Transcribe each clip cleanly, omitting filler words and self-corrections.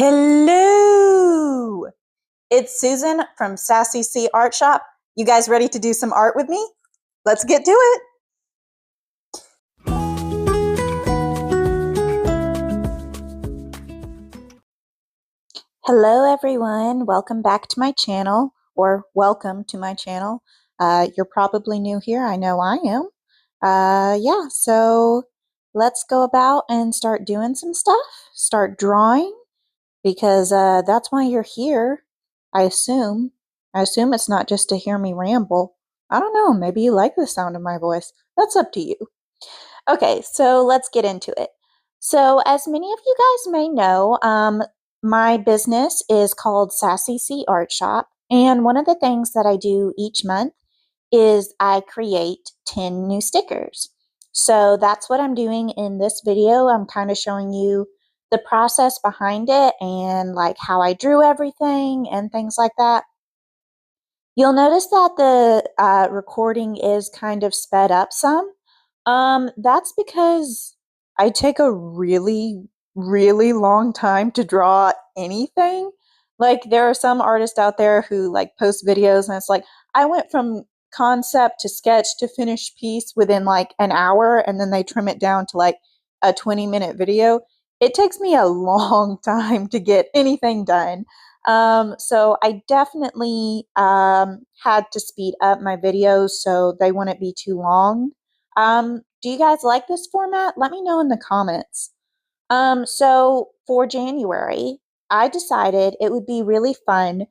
Hello! It's Susan from Sassy C Art Shop. You guys ready to do some art with me? Let's get to it! Hello everyone, welcome back to my channel, or welcome to my channel. You're probably new here, I know I am. Yeah, so let's go about and start doing some stuff, start drawing, because that's why you're here, I assume. I assume it's not just to hear me ramble. I don't know, maybe you like the sound of my voice. That's up to you. Okay, so let's get into it. So as many of you guys may know, my business is called Sassy C Art Shop, and one of the things that I do each month is I create 10 new stickers. So that's what I'm doing in this video. I'm kind of showing you the process behind it and like how I drew everything and things like that. You'll notice that the recording is kind of sped up some. That's because I take a really, really long time to draw anything. Like there are some artists out there who like post videos and it's like, I went from concept to sketch to finished piece within like an hour and then they trim it down to like a 20-minute video. It takes me a long time to get anything done. So I definitely had to speed up my videos so they wouldn't be too long. Do you guys like this format? Let me know in the comments. So for January, I decided it would be really fun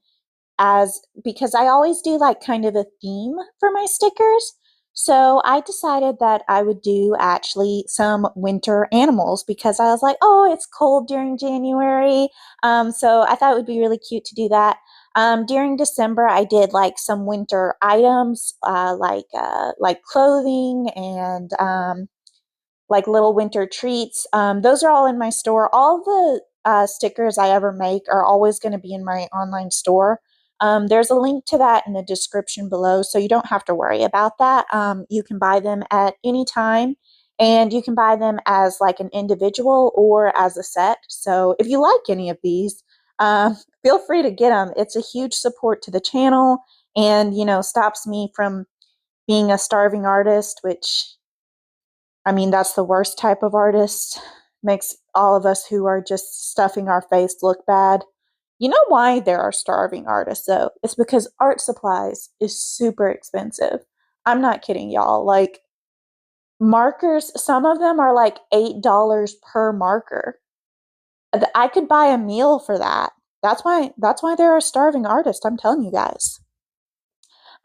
because I always do like kind of a theme for my stickers. So I decided that I would do actually some winter animals because I was like, oh, it's cold during January. So I thought it would be really cute to do that. During December, I did like some winter items, like clothing and like little winter treats. Those are all in my store. All the stickers I ever make are always going to be in my online store. There's a link to that in the description below, so you don't have to worry about that. You can buy them at any time, and you can buy them as like an individual or as a set. So if you like any of these, feel free to get them. It's a huge support to the channel and, you know, stops me from being a starving artist, which, I mean, that's the worst type of artist. Makes all of us who are just stuffing our face look bad. You know why there are starving artists, though? It's because art supplies is super expensive. I'm not kidding, y'all. Like, markers, some of them are like $8 per marker. I could buy a meal for that. That's why there are starving artists, I'm telling you guys.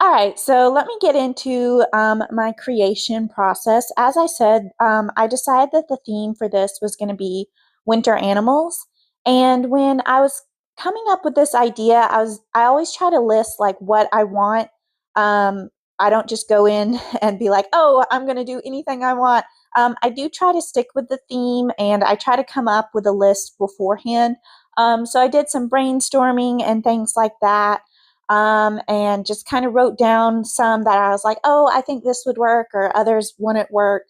All right, so let me get into my creation process. As I said, I decided that the theme for this was going to be winter animals. And when I was coming up with this idea, I always try to list like what I want. I don't just go in and be like, oh, I'm going to do anything I want. I do try to stick with the theme and I try to come up with a list beforehand. So I did some brainstorming and things like that. And just kind of wrote down some that I was like, oh, I think this would work, or others wouldn't work.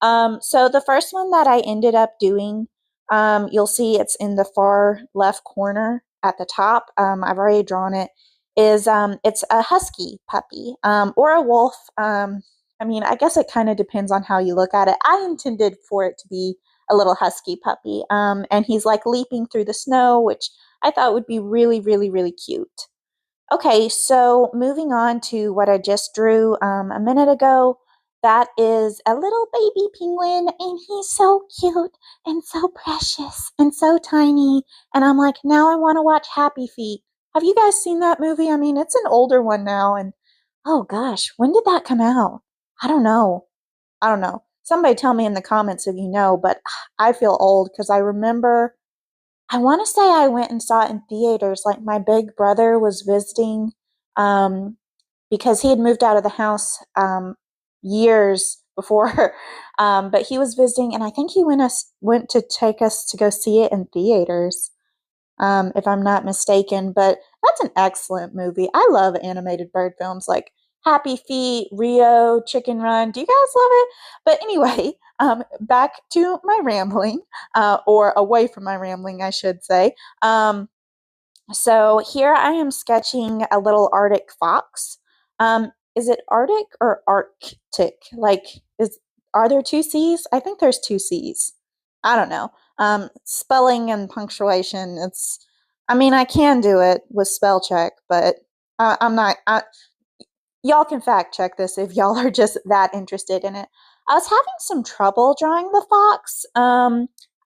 So the first one that I ended up doing, you'll see it's in the far left corner at the top. I've already drawn it. It's a husky puppy or a wolf. I mean, I guess it kind of depends on how you look at it. I intended for it to be a little husky puppy, and he's like leaping through the snow, which I thought would be really, really, really cute. Okay, so moving on to what I just drew a minute ago, that is a little baby penguin, and he's so cute and so precious and so tiny. And I'm like, now I want to watch Happy Feet. Have you guys seen that movie? I mean, it's an older one now, and oh gosh, when did that come out? I don't know. I don't know. Somebody tell me in the comments if you know, but I feel old because I remember I want to say I went and saw it in theaters. Like my big brother was visiting um, because he had moved out of the house years before, but he was visiting, and I think he went to take us to go see it in theaters, if I'm not mistaken. But that's an excellent movie. I love animated bird films. Like Happy Feet, Rio, Chicken Run. Do you guys love it? But anyway, back to my rambling, or away from my rambling, I should say. So here I am sketching a little Arctic fox. Is it Arctic or Arctic? Like, are there two C's? I think there's two C's. I don't know. Spelling and punctuation. I mean, I can do it with spell check, but I'm not. Y'all can fact check this if y'all are just that interested in it. I was having some trouble drawing the fox.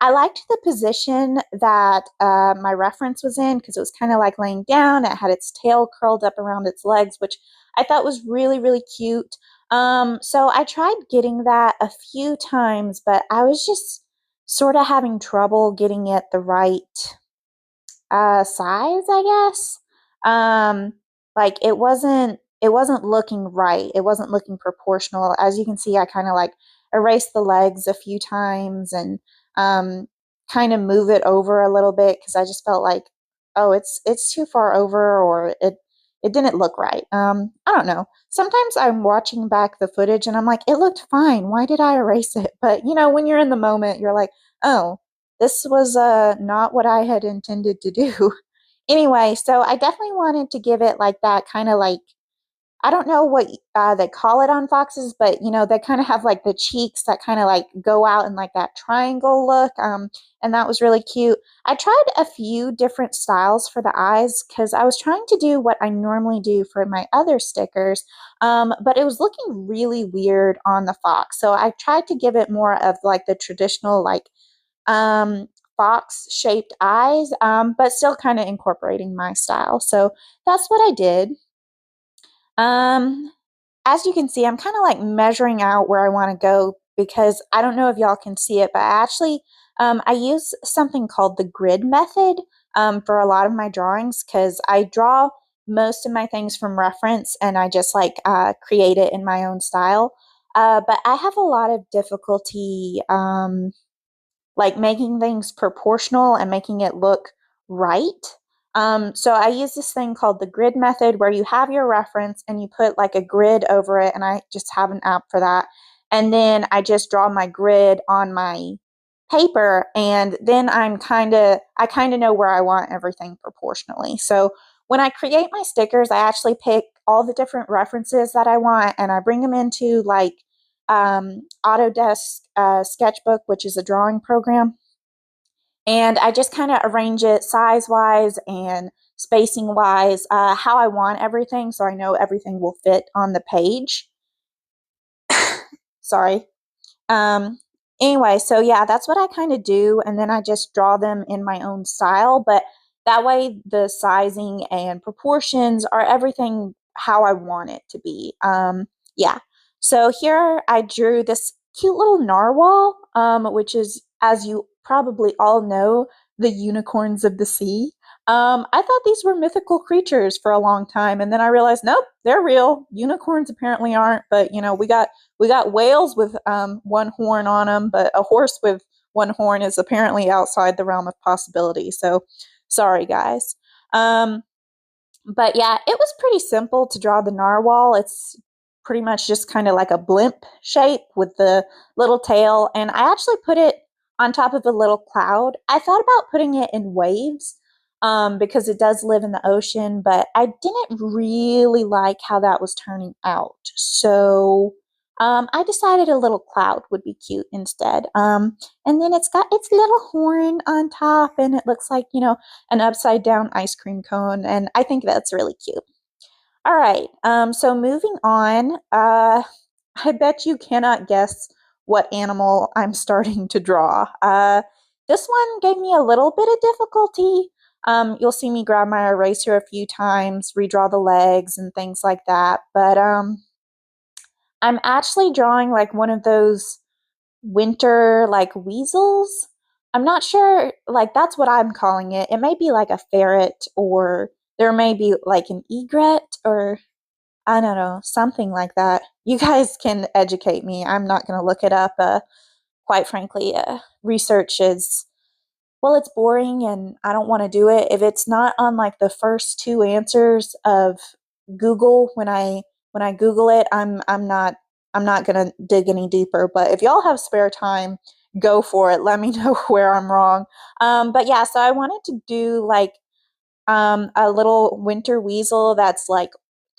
I liked the position that my reference was in because it was kind of like laying down. It had its tail curled up around its legs, which I thought was really, really cute. So I tried getting that a few times, but I was just sort of having trouble getting it the right size, I guess. Like it wasn't looking right. It wasn't looking proportional. As you can see, I kind of like erased the legs a few times and um kind of move it over a little bit because I just felt like, oh, it's too far over, or it didn't look right. I don't know. Sometimes I'm watching back the footage and I'm like, it looked fine. Why did I erase it? But when you're in the moment, you're like, oh, this was not what I had intended to do. Anyway, so I definitely wanted to give it like that kind of like, I don't know what they call it on foxes, but they kind of have like the cheeks that kind of like go out in like that triangle look. And that was really cute. I tried a few different styles for the eyes because I was trying to do what I normally do for my other stickers, but it was looking really weird on the fox. So I tried to give it more of like the traditional like um, fox shaped eyes, but still kind of incorporating my style. So that's what I did. Um, as you can see, I'm kind of like measuring out where I want to go because I don't know if y'all can see it, but I use something called the grid method for a lot of my drawings because I draw most of my things from reference and I just like create it in my own style. But I have a lot of difficulty like making things proportional and making it look right. So I use this thing called the grid method where you have your reference and you put like a grid over it, and I just have an app for that. And then I just draw my grid on my paper, and then I kind of know where I want everything proportionally. So when I create my stickers, I actually pick all the different references that I want and I bring them into like Autodesk Sketchbook, which is a drawing program. And I just kind of arrange it size wise and spacing wise, how I want everything so I know everything will fit on the page. Sorry. Um, anyway, so yeah, that's what I kind of do. And then I just draw them in my own style. But that way, the sizing and proportions are everything how I want it to be. Yeah. So here I drew this cute little narwhal, which is, as you probably all know, the unicorns of the sea. I thought these were mythical creatures for a long time, and then I realized, nope, they're real. Unicorns apparently aren't, but we got whales with one horn on them, but a horse with one horn is apparently outside the realm of possibility. So, sorry, guys. But yeah, it was pretty simple to draw the narwhal. It's pretty much just kind of like a blimp shape with the little tail. And I actually put it on top of a little cloud. I thought about putting it in waves because it does live in the ocean, but I didn't really like how that was turning out. So I decided a little cloud would be cute instead. And then it's got its little horn on top, and it looks like, an upside down ice cream cone, and I think that's really cute. All right, so moving on, I bet you cannot guess what animal I'm starting to draw. This one gave me a little bit of difficulty. You'll see me grab my eraser a few times, redraw the legs and things like that, but I'm actually drawing like one of those winter like weasels. I'm not sure, like that's what I'm calling it. It may be like a ferret, or there may be like an egret, or I don't know, something like that. You guys can educate me. I'm not going to look it up. Quite frankly, research is, well, it's boring and I don't want to do it. If it's not on like the first two answers of Google when I Google it, I'm not gonna dig any deeper. But if y'all have spare time, go for it. Let me know where I'm wrong. But yeah, so I wanted to do like a little winter weasel that's like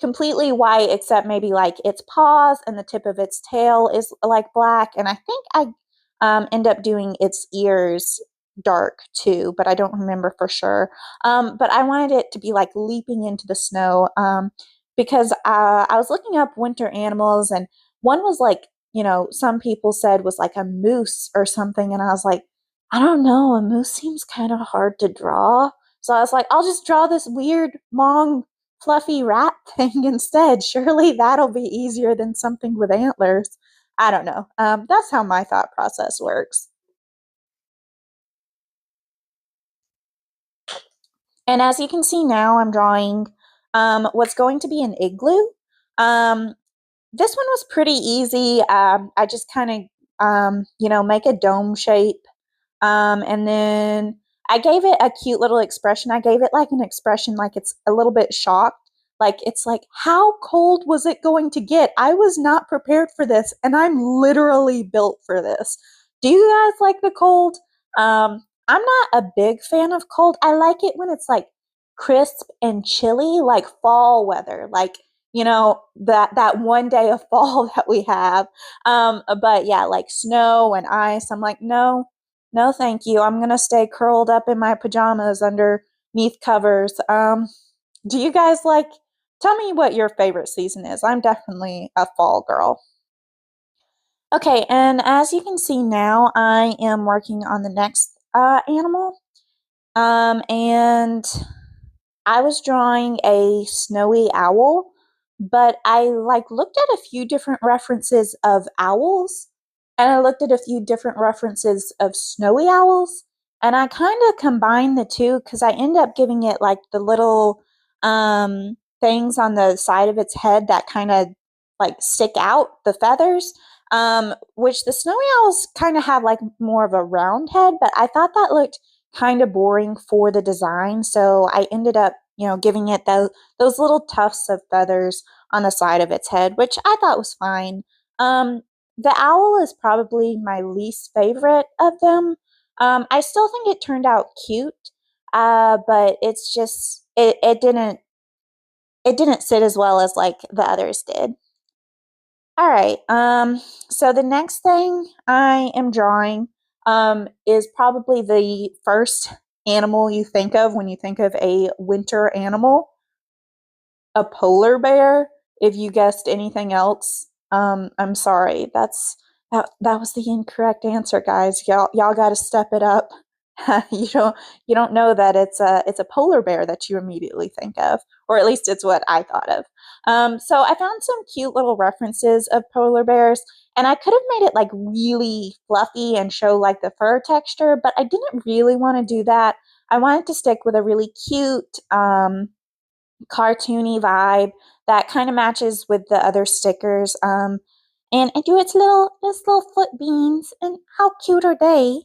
completely white, except maybe like its paws and the tip of its tail is like black. And I think I end up doing its ears dark too, but I don't remember for sure. But I wanted it to be like leaping into the snow because I was looking up winter animals, and one was like, some people said was like a moose or something. And I was like, I don't know, a moose seems kind of hard to draw. So I was like, I'll just draw this weird, long, fluffy rat thing instead. Surely that'll be easier than something with antlers. I don't know. That's how my thought process works. And as you can see now, I'm drawing what's going to be an igloo. Um, this one was pretty easy. I just kind of, make a dome shape. And then I gave it a cute little expression. I gave it like an expression like it's a little bit shocked. Like it's like, how cold was it going to get? I was not prepared for this, and I'm literally built for this. Do you guys like the cold? I'm not a big fan of cold. I like it when it's like crisp and chilly, like fall weather, like that one day of fall that we have. But yeah, like snow and ice. I'm like, no, no, thank you. I'm gonna stay curled up in my pajamas underneath covers. Do you guys like? Tell me what your favorite season is. I'm definitely a fall girl. Okay, and as you can see now, I am working on the next animal. And I was drawing a snowy owl, but I like looked at a few different references of owls, and I looked at a few different references of snowy owls, and I kind of combined the two because I end up giving it like the little things on the side of its head that kind of like stick out, the feathers. Which the snowy owls kind of have like more of a round head, but I thought that looked kind of boring for the design. So I ended up, giving it those little tufts of feathers on the side of its head, which I thought was fine. The owl is probably my least favorite of them. I still think it turned out cute, but it's just it didn't sit as well as like the others did. All right. So the next thing I am drawing is probably the first animal you think of when you think of a winter animal, a polar bear. If you guessed anything else, I'm sorry. That was the incorrect answer, guys. Y'all got to step it up. you don't you don't know that it's a polar bear that you immediately think of, or at least it's what I thought of. So I found some cute little references of polar bears, and I could have made it like really fluffy and show like the fur texture, but I didn't really want to do that. I wanted to stick with a really cute cartoony vibe that kind of matches with the other stickers. And do its little foot beans, and how cute are they?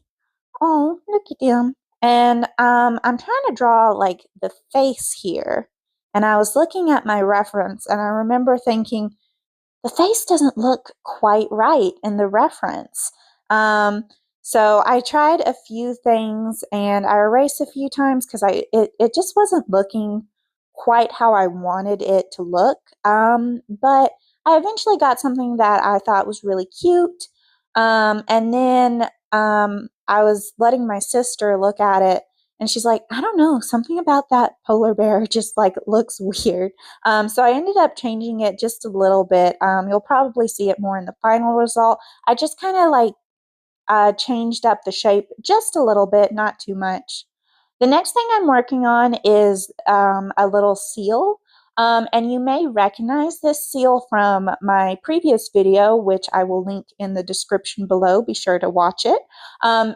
Oh, look at them. And I'm trying to draw like the face here. And I was looking at my reference, and I remember thinking, the face doesn't look quite right in the reference. Um, so I tried a few things, and I erased a few times because it just wasn't looking quite how I wanted it to look. But I eventually got something that I thought was really cute. And then I was letting my sister look at it, and she's like, I don't know, something about that polar bear just like looks weird. So I ended up changing it just a little bit. You'll probably see it more in the final result. I just kind of like changed up the shape just a little bit, not too much. The next thing I'm working on is a little seal. And you may recognize this seal from my previous video, which I will link in the description below. Be sure to watch it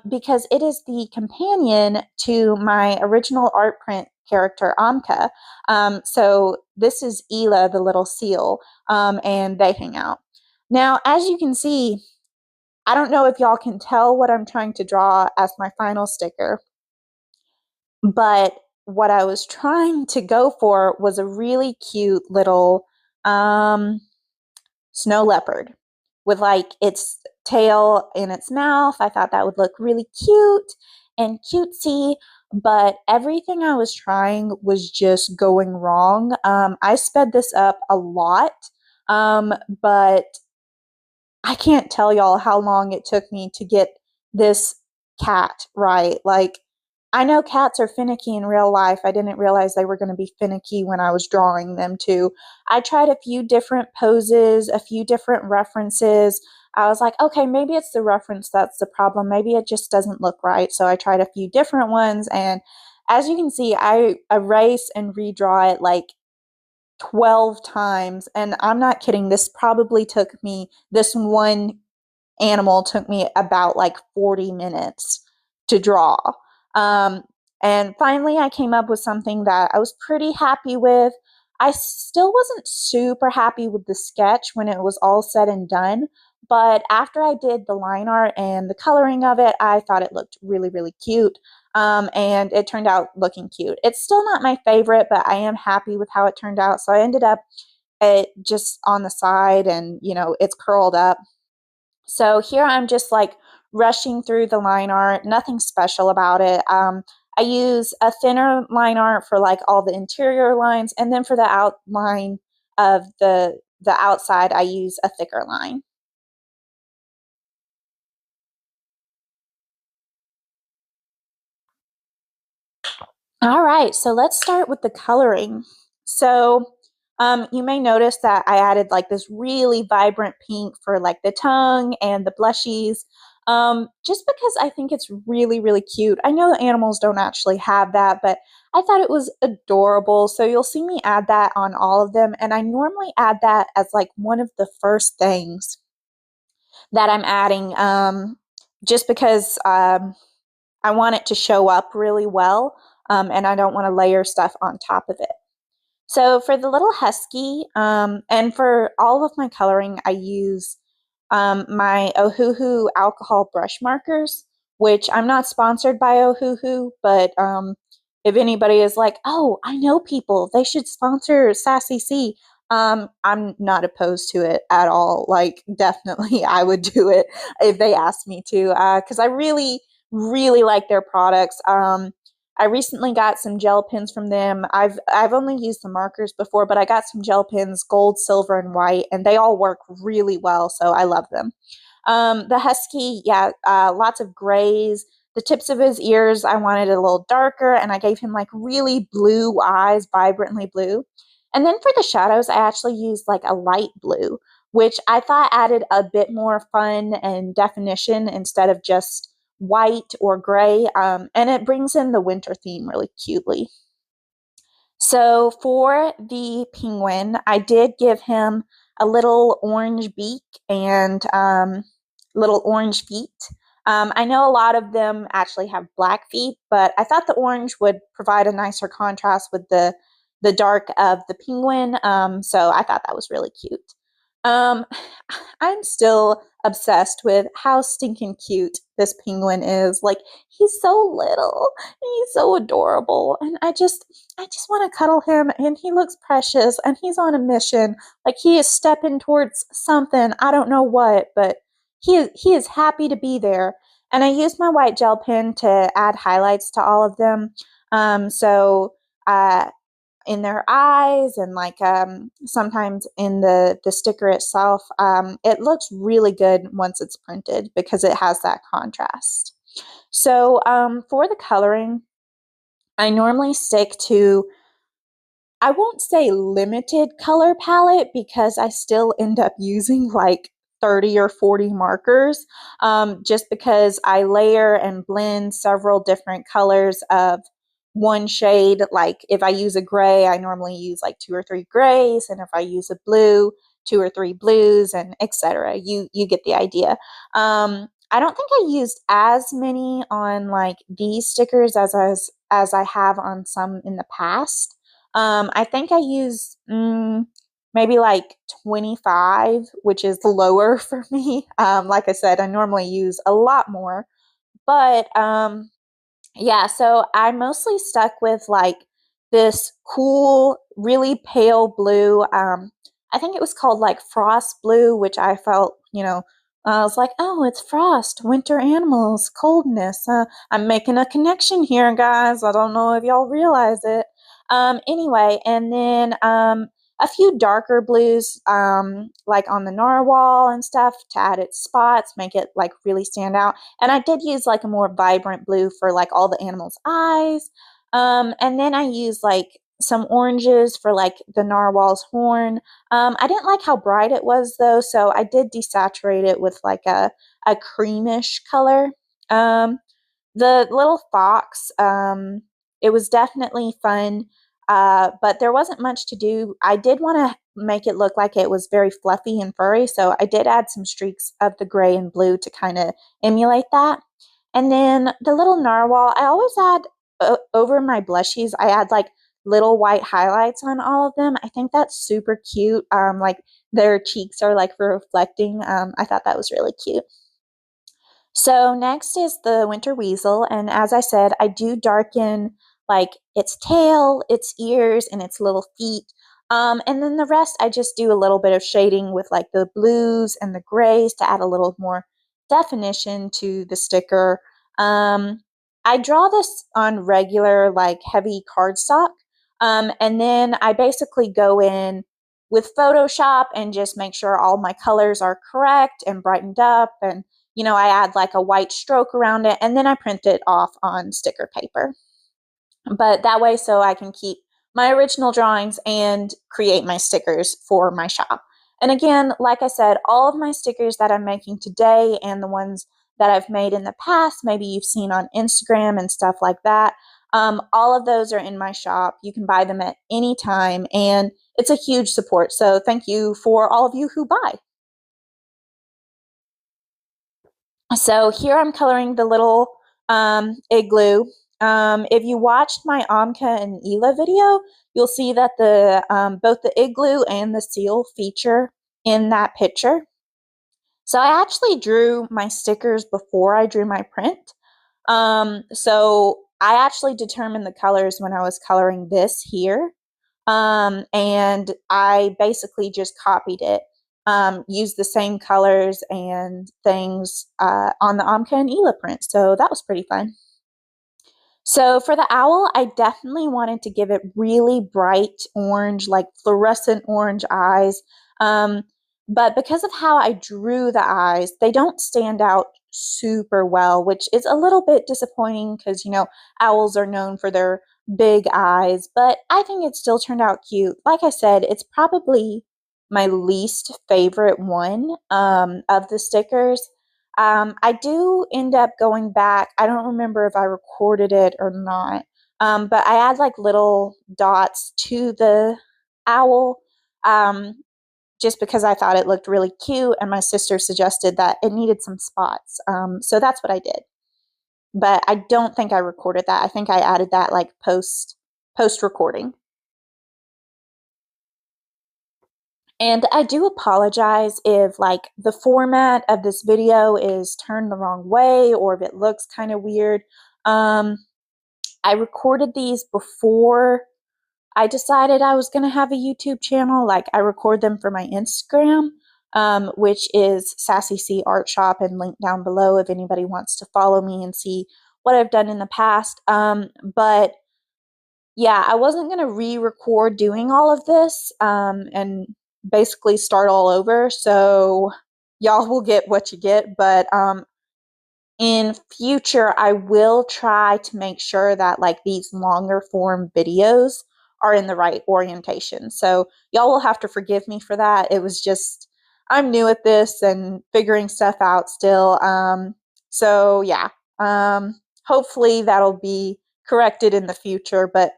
because it is the companion to my original art print character, Amka. So this is Ela, the little seal, and they hang out. Now, as you can see, I don't know if y'all can tell what I'm trying to draw as my final sticker, but what I was trying to go for was a really cute little snow leopard with like its tail in its mouth. I thought that would look really cute and cutesy, but everything I was trying was just going wrong. I sped this up a lot, but I can't tell y'all how long it took me to get this cat right. Like, I know cats are finicky in real life. I didn't realize they were going to be finicky when I was drawing them too. I tried a few different poses, a few different references. I was like, okay, maybe it's the reference that's the problem. Maybe it just doesn't look right. So I tried a few different ones. And as you can see, I erase and redraw it like 12 times. And I'm not kidding. This one animal took me about like 40 minutes to draw. Um, and finally, I came up with something that I was pretty happy with. I still wasn't super happy with the sketch when it was all said and done. But after I did the line art and the coloring of it, I thought it looked really, really cute. And it turned out looking cute. It's still not my favorite, but I am happy with how it turned out. So I ended up it just on the side and, it's curled up. So here I'm just like rushing through the line art, nothing special about it. I use a thinner line art for like all the interior lines, and then for the outline of the outside, I use a thicker line. All right, so let's start with the coloring. So you may notice that I added like this really vibrant pink for like the tongue and the blushies, just because I think it's really, really cute. I know the animals don't actually have that, but I thought it was adorable. So you'll see me add that on all of them. And I normally add that as like one of the first things that I'm adding, just because I want it to show up really well, and I don't want to layer stuff on top of it. So for the little husky, and for all of my coloring, I use my Ohuhu alcohol brush markers, which I'm not sponsored by Ohuhu, but if anybody is like, oh, I know people, they should sponsor Sassy C. I'm not opposed to it at all. Like, definitely, I would do it if they asked me to, because I really, really like their products. I recently got some gel pens from them. I've only used the markers before, but I got some gel pens, gold, silver, and white, and they all work really well, so I love them. The husky, yeah, lots of grays. The tips of his ears, I wanted a little darker, and I gave him like really blue eyes, vibrantly blue. And then for the shadows, I actually used like a light blue, which I thought added a bit more fun and definition instead of just white or gray, and it brings in the winter theme really cutely. So for the penguin, I did give him a little orange beak and little orange feet. I know a lot of them actually have black feet, but I thought the orange would provide a nicer contrast with the dark of the penguin. So I thought that was really cute. Um, I'm still obsessed with how stinking cute this penguin is. Like, he's so little, he's so adorable, and I just want to cuddle him, and he looks precious, and he's on a mission. Like, he is stepping towards something, I don't know what, but he is happy to be there. And I used my white gel pen to add highlights to all of them. So in their eyes and like sometimes in the sticker itself, it looks really good once it's printed because it has that contrast. So for the coloring, I normally stick to, I won't say limited color palette because I still end up using like 30 or 40 markers, just because I layer and blend several different colors of one shade. Like if I use a gray, I normally use like 2 or 3 grays, and if I use a blue, 2 or 3 blues, and etc. You get the idea. I don't think I used as many on like these stickers as I have on some in the past. I think I used maybe like 25, which is lower for me. Like I said, I normally use a lot more. But yeah, so I mostly stuck with like this cool, really pale blue. I think it was called like frost blue, which I felt, I was like, oh, it's frost, winter animals, coldness. I'm making a connection here, guys. I don't know if y'all realize it. Anyway, and then a few darker blues, like on the narwhal and stuff to add its spots, make it like really stand out. And I did use like a more vibrant blue for like all the animals' eyes. And then I used like some oranges for like the narwhal's horn. I didn't like how bright it was though, so I did desaturate it with like a creamish color. Um, the little fox, it was definitely fun, but there wasn't much to do. I did want to make it look like it was very fluffy and furry, so I did add some streaks of the gray and blue to kind of emulate that. And then the little narwhal, I always add over my blushies, I add like little white highlights on all of them. I think that's super cute. Like their cheeks are like reflecting. I thought that was really cute. So next is the winter weasel, and as I said, I do darken like its tail, its ears, and its little feet. And then the rest, I just do a little bit of shading with like the blues and the grays to add a little more definition to the sticker. I draw this on regular, like heavy cardstock, and then I basically go in with Photoshop and just make sure all my colors are correct and brightened up, and I add like a white stroke around it, and then I print it off on sticker paper. But that way, so I can keep my original drawings and create my stickers for my shop. And again, like I said, all of my stickers that I'm making today and the ones that I've made in the past, maybe you've seen on Instagram and stuff like that, all of those are in my shop. You can buy them at any time, and it's a huge support. So thank you for all of you who buy. So here I'm coloring the little igloo. If you watched my Amka and Ela video, you'll see that the both the igloo and the seal feature in that picture. So I actually drew my stickers before I drew my print. So I actually determined the colors when I was coloring this here. And I basically just copied it, used the same colors and things on the Amka and Ela print. So that was pretty fun. So for the owl, I definitely wanted to give it really bright orange, like fluorescent orange eyes. Um, but because of how I drew the eyes, they don't stand out super well, which is a little bit disappointing because, owls are known for their big eyes, but I think it still turned out cute. Like I said, it's probably my least favorite one of the stickers. I do end up going back. I don't remember if I recorded it or not, but I add like little dots to the owl just because I thought it looked really cute, and my sister suggested that it needed some spots. So that's what I did. But I don't think I recorded that. I think I added that like post recording. And I do apologize if like the format of this video is turned the wrong way or if it looks kind of weird. I recorded these before I decided I was going to have a YouTube channel. Like I record them for my Instagram, which is Sassy C Art Shop, and link down below if anybody wants to follow me and see what I've done in the past. But yeah, I wasn't going to re-record doing all of this and basically start all over. So y'all will get what you get. But in future, I will try to make sure that like these longer form videos are in the right orientation. So y'all will have to forgive me for that. It was just, I'm new at this and figuring stuff out still. So yeah, hopefully that'll be corrected in the future. But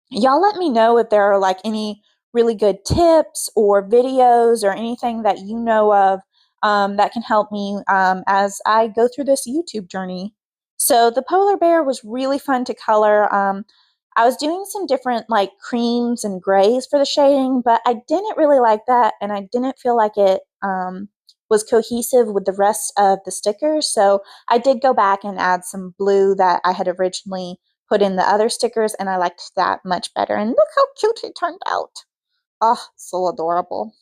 y'all let me know if there are like any really good tips or videos or anything that you know of that can help me as I go through this YouTube journey. So the polar bear was really fun to color. I was doing some different like creams and grays for the shading, but I didn't really like that, and I didn't feel like it was cohesive with the rest of the stickers. So I did go back and add some blue that I had originally put in the other stickers, and I liked that much better. And look how cute it turned out. Oh, so adorable.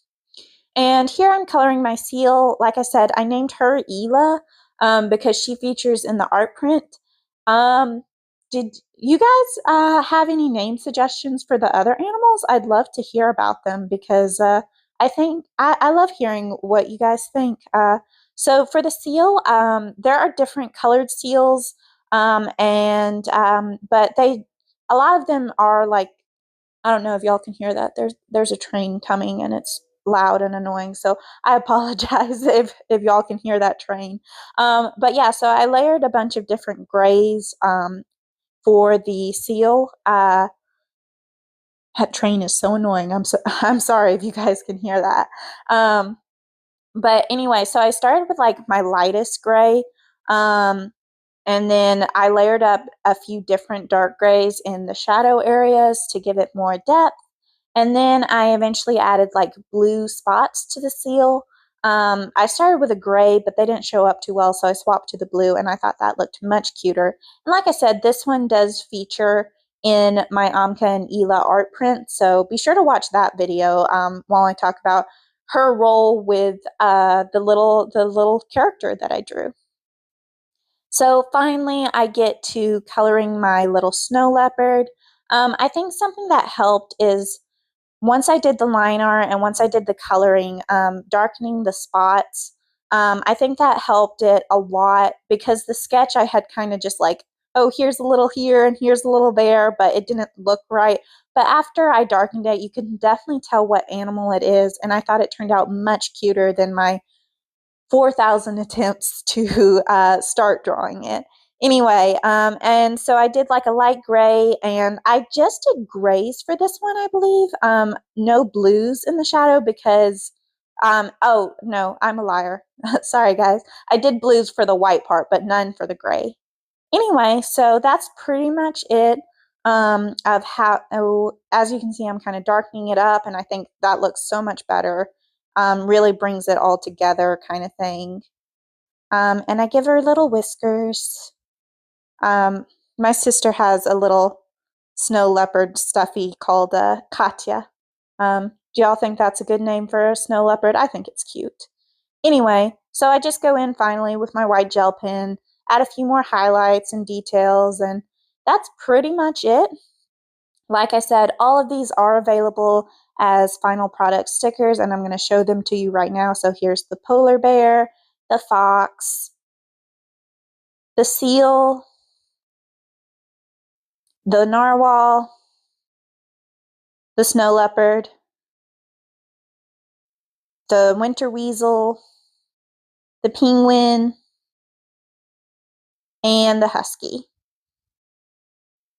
And here I'm coloring my seal. Like I said, I named her Ela because she features in the art print. Did you guys have any name suggestions for the other animals? I'd love to hear about them because I think I love hearing what you guys think. So for the seal, there are different colored seals, but a lot of them are like, I don't know if y'all can hear that. There's a train coming and it's loud and annoying. So I apologize if y'all can hear that train. But yeah, so I layered a bunch of different grays for the seal. That train is so annoying. I'm sorry if you guys can hear that. But anyway, so I started with like my lightest gray. And then I layered up a few different dark grays in the shadow areas to give it more depth. And then I eventually added like blue spots to the seal. I started with a gray, but they didn't show up too well, so I swapped to the blue, and I thought that looked much cuter. And like I said, this one does feature in my Amka and Ela art print, so be sure to watch that video while I talk about her role with the little character that I drew. So finally, I get to coloring my little snow leopard. I think something that helped is once I did the line art and once I did the coloring, darkening the spots, I think that helped it a lot because the sketch I had kind of just like, oh, here's a little here and here's a little there, but it didn't look right. But after I darkened it, you can definitely tell what animal it is, and I thought it turned out much cuter than my 4,000 attempts to start drawing it. Anyway, and so I did like a light gray, and I just did grays for this one, I believe. No blues in the shadow because, oh, no, I'm a liar. Sorry, guys. I did blues for the white part, but none for the gray. Anyway, so that's pretty much it of how, oh, as you can see, I'm kind of darkening it up, and I think that looks so much better. Really brings it all together kind of thing. And I give her little whiskers. My sister has a little snow leopard stuffy called Katya. Do y'all think that's a good name for a snow leopard? I think it's cute. Anyway, so I just go in finally with my white gel pen, add a few more highlights and details, and that's pretty much it. Like I said, all of these are available as final product stickers, and I'm going to show them to you right now. So here's the polar bear, the fox, the seal, the narwhal, the snow leopard, the winter weasel, the penguin, and the husky,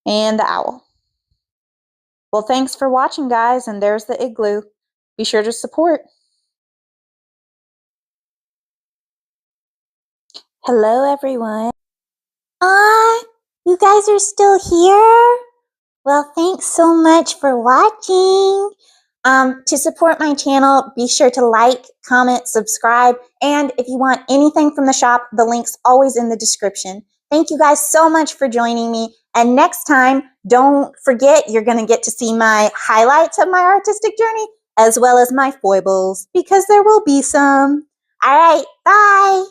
and the owl. Well, thanks for watching, guys, and there's the igloo. Be sure to support. Hello, everyone. You guys are still here? Well, thanks so much for watching. To support my channel, be sure to like, comment, subscribe, and if you want anything from the shop, the link's always in the description. Thank you guys so much for joining me. And next time, don't forget, you're going to get to see my highlights of my artistic journey, as well as my foibles, because there will be some. All right, bye.